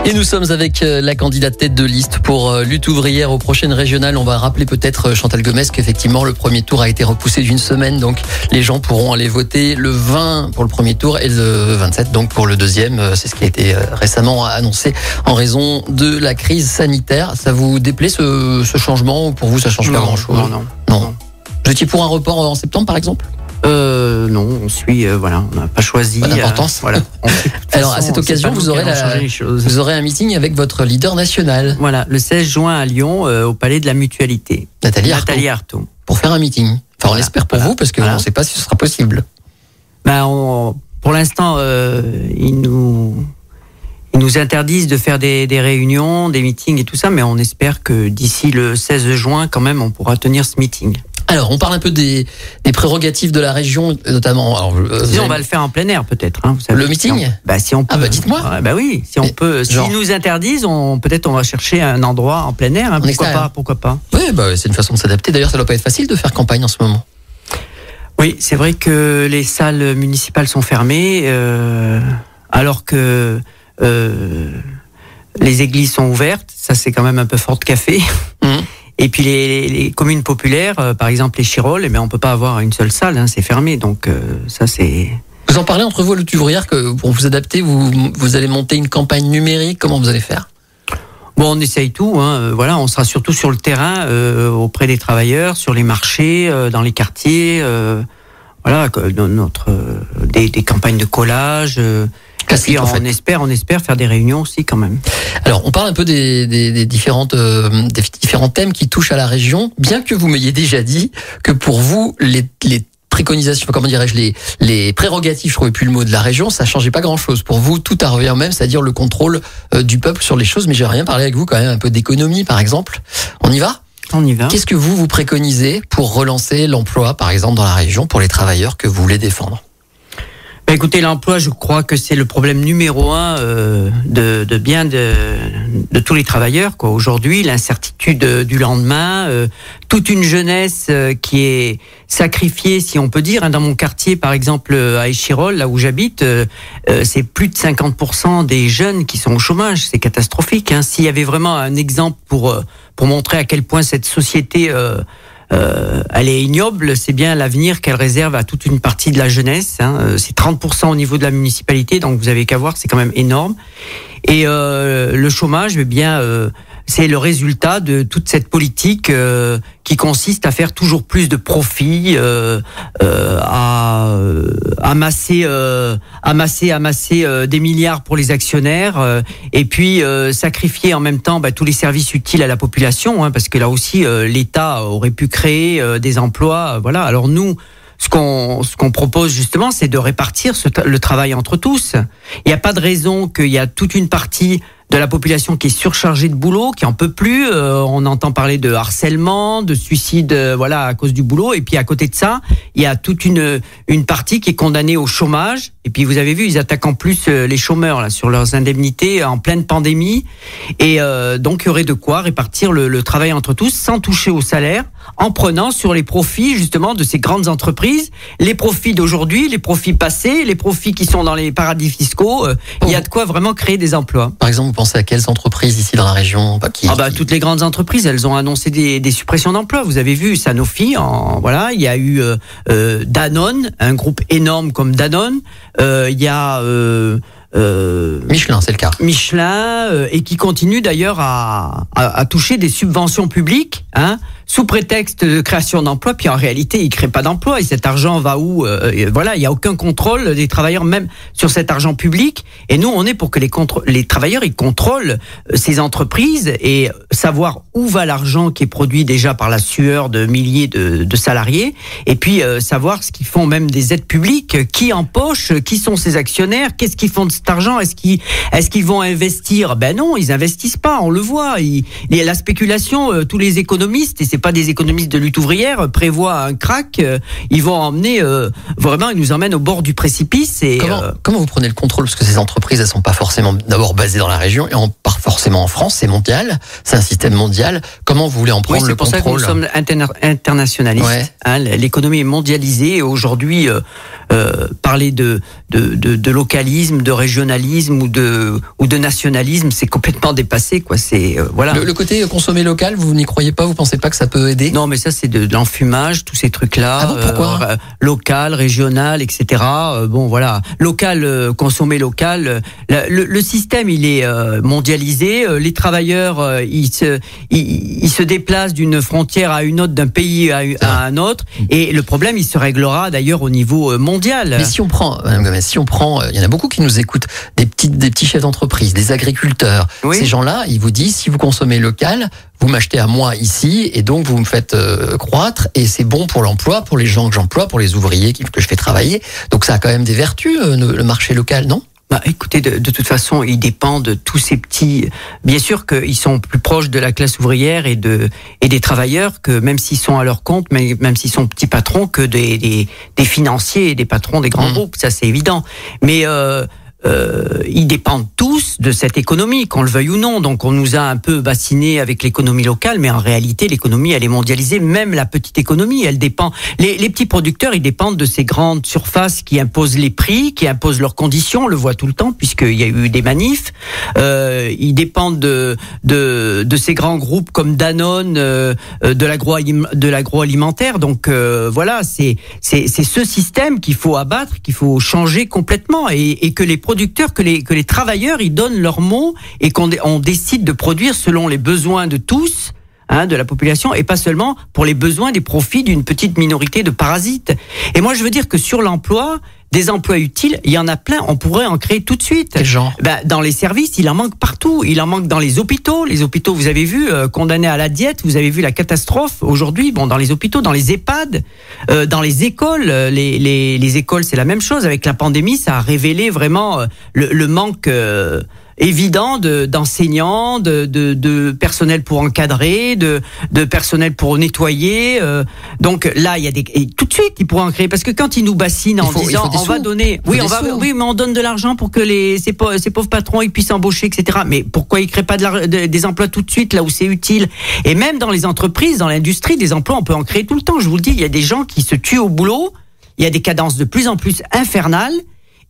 Et nous sommes avec la candidate tête de liste pour Lutte ouvrière aux prochaines régionales. On va rappeler peut-être, Chantal Gomes, qu'effectivement le premier tour a été repoussé d'une semaine. Donc les gens pourront aller voter le 20 pour le premier tour et le 27 donc pour le deuxième. C'est ce qui a été récemment annoncé en raison de la crise sanitaire. Ça vous déplaît ce changement ou pour vous ça change pas grand-chose? Non. Vous étiez pour un report en septembre par exemple? Non, on suit, on n'a pas choisi. Pas d'importance. Alors, à cette occasion, vous aurez un meeting avec votre leader national. Voilà, le 16 juin à Lyon, au Palais de la Mutualité. Nathalie Arthaud. Pour faire un meeting. Enfin, on espère pour vous, parce qu'on ne sait pas si ce sera possible. Pour l'instant, ils nous interdisent de faire des réunions, des meetings et tout ça, mais on espère que d'ici le 16 juin, quand même, on pourra tenir ce meeting. Alors, on parle un peu des prérogatives de la région, notamment. Alors, on va le faire en plein air, peut-être. Vous savez, le meeting ? Si on peut. Dites-moi. Oui, si on peut. S'ils nous interdisent, peut-être on va chercher un endroit en plein air. Pourquoi pas. Oui, c'est une façon de s'adapter. D'ailleurs, ça doit pas être facile de faire campagne en ce moment. Oui, c'est vrai que les salles municipales sont fermées, alors que les églises sont ouvertes. Ça, c'est quand même un peu fort de café. Et puis les communes populaires, par exemple les Chirolles, on peut pas avoir une seule salle, c'est fermé. Donc ça c'est. Vous en parlez entre vous à Lutte ouvrière que pour vous adapter, vous allez monter une campagne numérique. Comment vous allez faire? On essaye tout. On sera surtout sur le terrain, auprès des travailleurs, sur les marchés, dans les quartiers. Des campagnes de collage. Classique, on espère faire des réunions aussi quand même. Alors, on parle un peu des différents thèmes qui touchent à la région, bien que vous m'ayez déjà dit que pour vous, les préconisations, les prérogatives, je trouvais plus le mot, de la région, ça changeait pas grand-chose. Pour vous, tout a revient au même, c'est-à-dire le contrôle du peuple sur les choses. Mais j'aimerais bien parler avec vous quand même un peu d'économie, par exemple. On y va ? On y va. Qu'est-ce que vous préconisez pour relancer l'emploi, par exemple, dans la région, pour les travailleurs que vous voulez défendre ? Écoutez, l'emploi, je crois que c'est le problème numéro 1 de tous les travailleurs. Aujourd'hui, l'incertitude du lendemain, toute une jeunesse qui est sacrifiée, si on peut dire. Dans mon quartier, par exemple, à Échirolles, là où j'habite, c'est plus de 50% des jeunes qui sont au chômage. C'est catastrophique. S'il y avait vraiment un exemple pour montrer à quel point cette société elle est ignoble, c'est bien l'avenir qu'elle réserve à toute une partie de la jeunesse. C'est 30% au niveau de la municipalité, donc vous avez qu'à voir, c'est quand même énorme. Et le chômage, c'est le résultat de toute cette politique qui consiste à faire toujours plus de profits, à amasser des milliards pour les actionnaires, et puis sacrifier en même temps tous les services utiles à la population, parce que là aussi l'État aurait pu créer des emplois. Alors nous, ce qu'on propose justement, c'est de répartir le travail entre tous. Il n'y a pas de raison qu'il y a toute une partie de la population qui est surchargée de boulot, qui en peut plus. On entend parler de harcèlement, de suicide, à cause du boulot. Et puis à côté de ça, il y a toute une partie qui est condamnée au chômage. Et puis vous avez vu, ils attaquent en plus les chômeurs là sur leurs indemnités en pleine pandémie. Et donc il y aurait de quoi répartir le travail entre tous sans toucher au salaire, en prenant sur les profits justement de ces grandes entreprises, les profits d'aujourd'hui, les profits passés, les profits qui sont dans les paradis fiscaux. Il y a de quoi vraiment créer des emplois. Par exemple, vous pensez à quelles entreprises ici dans la région Toutes les grandes entreprises, elles ont annoncé des suppressions d'emplois. Vous avez vu Sanofi, il y a eu Danone, un groupe énorme comme Danone. Il y a Michelin, c'est le cas. Michelin, et qui continue d'ailleurs à toucher des subventions publiques, sous prétexte de création d'emplois, puis en réalité, ils ne créent pas d'emplois. Et cet argent va où ? Il n'y a aucun contrôle des travailleurs, même sur cet argent public. Et nous, on est pour que les travailleurs, ils contrôlent ces entreprises et savoir où va l'argent qui est produit déjà par la sueur de milliers de salariés. Et puis, savoir ce qu'ils font, même des aides publiques, qui empochent, qui sont ces actionnaires, qu'est-ce qu'ils font de cet argent ? Est-ce qu'ils vont investir ? Non, ils investissent pas, on le voit. La spéculation, tous les économistes, et c'est pas des économistes de Lutte ouvrière, prévoient un crack. Ils vont emmener, vraiment, ils nous emmènent au bord du précipice. Et comment vous prenez le contrôle ? Parce que ces entreprises, elles sont pas forcément d'abord basées dans la région, et pas forcément en France, c'est mondial, c'est un système mondial. Comment vous voulez en prendre le contrôle ? C'est pour ça que nous sommes internationalistes. Ouais. Hein, l'économie est mondialisée et aujourd'hui, parler de localisme, de régionalisme ou de nationalisme, c'est complètement dépassé, quoi. C'est voilà. Le côté consommer local, vous n'y croyez pas ? Vous pensez pas que ça peut aider ? Non, mais ça c'est de l'enfumage, tous ces trucs-là. Ah bon, pourquoi ? Local, régional, etc. Bon, voilà. Local, consommer local. Le système, il est mondialisé. Les travailleurs, ils se déplacent d'une frontière à une autre, d'un pays à un autre. Et le problème, il se réglera d'ailleurs au niveau mondial. Mais si on prend, Madame Gomez, il y en a beaucoup qui nous écoutent, des petits chefs d'entreprise, des agriculteurs. Oui. Ces gens-là, ils vous disent, si vous consommez local, vous m'achetez à moi ici, et donc vous me faites croître, et c'est bon pour l'emploi, pour les gens que j'emploie, pour les ouvriers que je fais travailler. Donc ça a quand même des vertus, le marché local, non ? Écoutez, de toute façon, il dépend de tous ces petits. Bien sûr qu'ils sont plus proches de la classe ouvrière et des travailleurs, que même s'ils sont à leur compte, même s'ils sont petits patrons, que des financiers et des patrons des grands groupes. Ça, c'est évident. Mais ils dépendent tous de cette économie, qu'on le veuille ou non. Donc on nous a un peu bassinés avec l'économie locale, mais en réalité l'économie elle est mondialisée. Même la petite économie, elle dépend. Les petits producteurs, ils dépendent de ces grandes surfaces qui imposent les prix, qui imposent leurs conditions. On le voit tout le temps puisqu'il y a eu des manifs. Ils dépendent de ces grands groupes comme Danone, de l'agroalimentaire. Donc voilà, c'est ce système qu'il faut abattre, qu'il faut changer complètement et que les producteurs, que les travailleurs, ils donnent leur mot et qu'on décide de produire selon les besoins de tous, de la population, et pas seulement pour les besoins des profits d'une petite minorité de parasites. Et moi, je veux dire que sur l'emploi, des emplois utiles, il y en a plein, on pourrait en créer tout de suite. Quel genre ? Dans les services, il en manque partout. Il en manque dans les hôpitaux. Les hôpitaux, vous avez vu, condamnés à la diète, vous avez vu la catastrophe aujourd'hui. Bon, dans les hôpitaux, dans les EHPAD, dans les écoles, les écoles, c'est la même chose. Avec la pandémie, ça a révélé vraiment le manque évident d'enseignants, de personnel pour encadrer, de personnel pour nettoyer. Donc là, il y a tout de suite, ils pourraient en créer, parce que quand ils nous bassinent en disant on va donner, mais on donne de l'argent pour que ces pauvres patrons ils puissent embaucher, etc. Mais pourquoi ils créent pas des emplois tout de suite là où c'est utile? Et même dans les entreprises, dans l'industrie, des emplois, on peut en créer tout le temps. Je vous le dis, il y a des gens qui se tuent au boulot. Il y a des cadences de plus en plus infernales.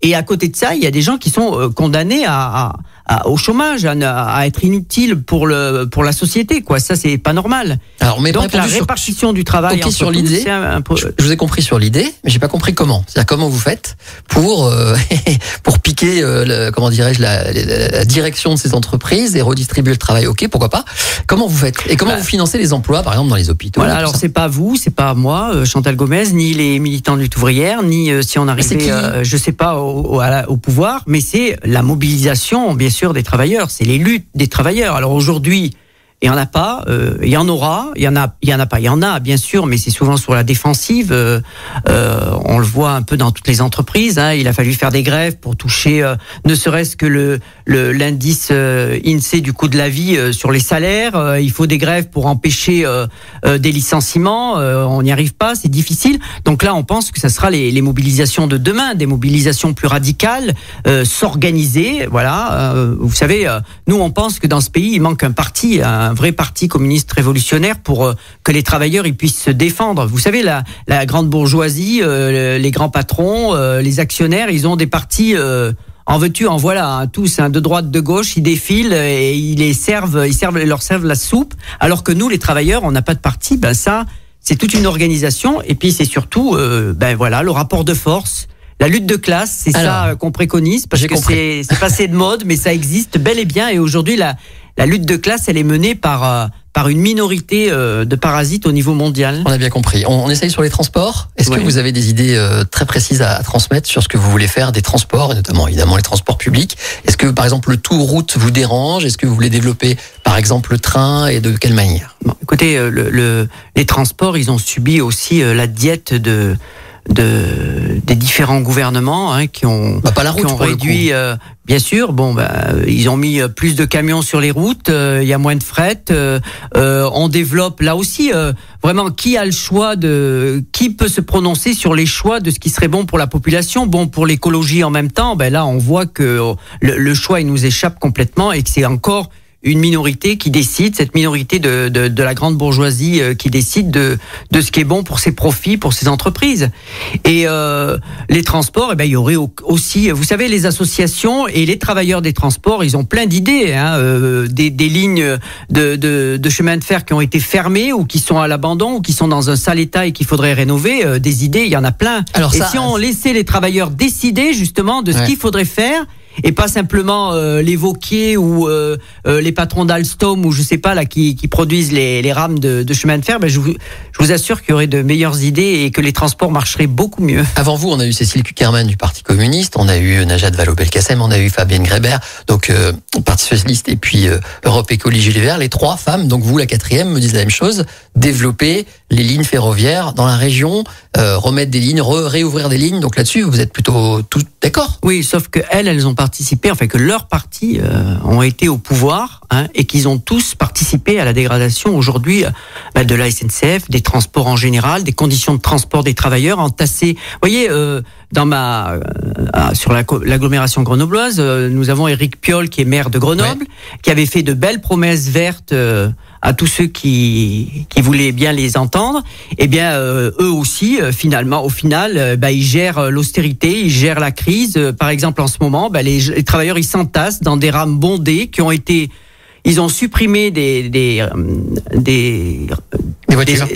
Et à côté de ça, il y a des gens qui sont condamnés au chomage, à être inutiles pour la société, quoi. Ça, c'est pas normal. Alors, mais donc la répartition du travail. Okay, sur l'idée. Je vous ai compris sur l'idée, mais j'ai pas compris comment. C'est-à-dire comment vous faites pour piquer, la direction de ces entreprises et redistribuer le travail. Ok, pourquoi pas. Comment vous faites et comment vous financez les emplois, par exemple dans les hôpitaux. Voilà. Alors c'est pas vous, c'est pas moi, Chantal Gomez, ni les militants de lutte ouvrière, ni si on arrivait, je sais pas, au pouvoir, mais c'est la mobilisation, bien sûr, des travailleurs, c'est les luttes des travailleurs. Alors aujourd'hui, il y en a pas, il y en aura, il y en a pas, il y en a bien sûr, mais c'est souvent sur la défensive. On le voit un peu dans toutes les entreprises. Il a fallu faire des grèves pour toucher, ne serait-ce que l'indice INSEE du coût de la vie sur les salaires. Il faut des grèves pour empêcher des licenciements. On n'y arrive pas, c'est difficile. Donc là, on pense que ça sera les mobilisations de demain, des mobilisations plus radicales, s'organiser. Voilà. Vous savez, nous on pense que dans ce pays, il manque un vrai parti communiste révolutionnaire pour que les travailleurs ils puissent se défendre. Vous savez, la grande bourgeoisie, les grands patrons, les actionnaires, ils ont des partis en veux-tu, en voilà, tous, de droite, de gauche, ils défilent et ils leur servent la soupe, alors que nous, les travailleurs, on n'a pas de parti. Ça, c'est toute une organisation, et puis c'est surtout, le rapport de force. La lutte de classe, c'est ça qu'on préconise, parce que c'est passé de mode, mais ça existe bel et bien, et aujourd'hui, la lutte de classe, elle est menée par une minorité de parasites au niveau mondial. On a bien compris. On essaye sur les transports. Est-ce que vous avez des idées très précises à transmettre sur ce que vous voulez faire des transports, et notamment évidemment les transports publics? Est-ce que par exemple le tour route vous dérange? Est-ce que vous voulez développer par exemple le train, et de quelle manière? Écoutez, les transports, ils ont subi aussi la diète des différents gouvernements qui ont, pas la route, qui ont réduit. Bien sûr, ils ont mis plus de camions sur les routes, il y a moins de fret. On développe là aussi vraiment qui a le choix qui peut se prononcer sur les choix de ce qui serait bon pour la population, bon pour l'écologie en même temps. Là, on voit que le choix il nous échappe complètement et que c'est encore une minorité qui décide, cette minorité de la grande bourgeoisie qui décide de ce qui est bon pour ses profits, pour ses entreprises. Et les transports, il y aurait aussi, vous savez, les associations et les travailleurs des transports, ils ont plein d'idées, des lignes de chemin de fer qui ont été fermées ou qui sont à l'abandon ou qui sont dans un sale état et qu'il faudrait rénover. Des idées, il y en a plein. Alors si on laissait les travailleurs décider justement de ce qu'il faudrait faire, et pas simplement l'évoquer ou les patrons d'Alstom ou je sais pas là qui produisent les rames de chemin de fer, je vous assure qu'il y aurait de meilleures idées et que les transports marcheraient beaucoup mieux. Avant vous, on a eu Cécile Cukierman du Parti communiste, on a eu Najat Vallaud-Belkacem, on a eu Fabienne Grébert, donc Parti socialiste et puis Europe Écologie Les Verts, les trois femmes, donc vous la quatrième me disent la même chose, développer les lignes ferroviaires dans la région, remettre des lignes, réouvrir des lignes, donc là-dessus vous êtes plutôt tous d'accord? Oui, sauf que elles ont participé, que leurs partis ont été au pouvoir et qu'ils ont tous participé à la dégradation aujourd'hui de la SNCF, des transports en général, des conditions de transport des travailleurs entassés. Vous voyez, sur l'agglomération grenobloise, nous avons Éric Piolle qui est maire de Grenoble, qui avait fait de belles promesses vertes à tous ceux qui voulaient bien les entendre. Eux aussi, au final, ils gèrent l'austérité, ils gèrent la crise. Par exemple, en ce moment, les travailleurs ils s'entassent dans des rames bondées qui ont été. Ils ont supprimé des voitures.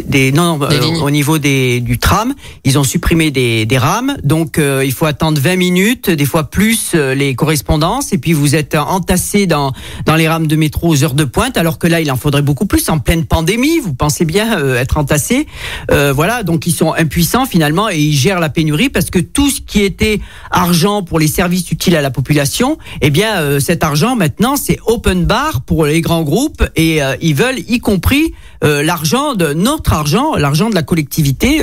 Au niveau du tram, ils ont supprimé des rames. Donc, il faut attendre 20 minutes, des fois plus les correspondances. Et puis, vous êtes entassés dans les rames de métro aux heures de pointe, alors que là, il en faudrait beaucoup plus en pleine pandémie. Vous pensez bien être entassés. Donc ils sont impuissants finalement et ils gèrent la pénurie parce que tout ce qui était argent pour les services utiles à la population, cet argent maintenant, c'est open bar pour les grands groupes et ils veulent y compris l'argent de notre argent, l'argent de la collectivité.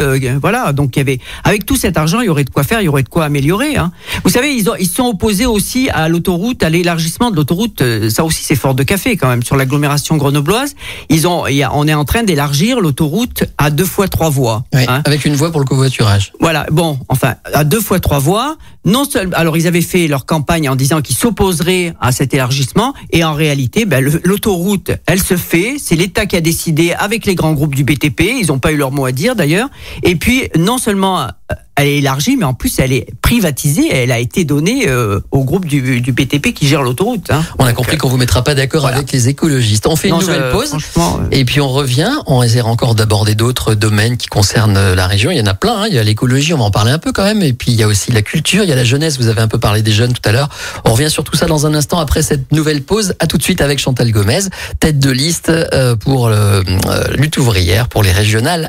Donc avec tout cet argent, il y aurait de quoi faire, il y aurait de quoi améliorer. Vous savez, ils sont opposés aussi à l'autoroute, à l'élargissement de l'autoroute. Ça aussi, c'est fort de café quand même sur l'agglomération grenobloise. On est en train d'élargir l'autoroute à 2 fois 3 voies. Oui, avec une voie pour le covoiturage. Voilà. À 2 fois 3 voies. Alors ils avaient fait leur campagne en disant qu'ils s'opposeraient à cet élargissement et en réalité, l'autoroute, elle se fait. C'est l'État qui a décidé avec les grands groupes du BTP. Ils n'ont pas eu leur mot à dire d'ailleurs. Et puis non seulement elle est élargie, mais en plus elle est privatisée. Elle a été donnée au groupe du BTP qui gère l'autoroute. On a compris qu'on vous mettra pas d'accord avec les écologistes. On fait une nouvelle pause et puis on revient. On essaiera encore d'aborder d'autres domaines qui concernent la région. Il y en a plein. Il y a l'écologie, on va en parler un peu quand même. Et puis il y a aussi la culture, il y a la jeunesse. Vous avez un peu parlé des jeunes tout à l'heure. On revient sur tout ça dans un instant après cette nouvelle pause. À tout de suite avec Chantal Gomez, tête de liste pour Lutte ouvrière pour les régionales.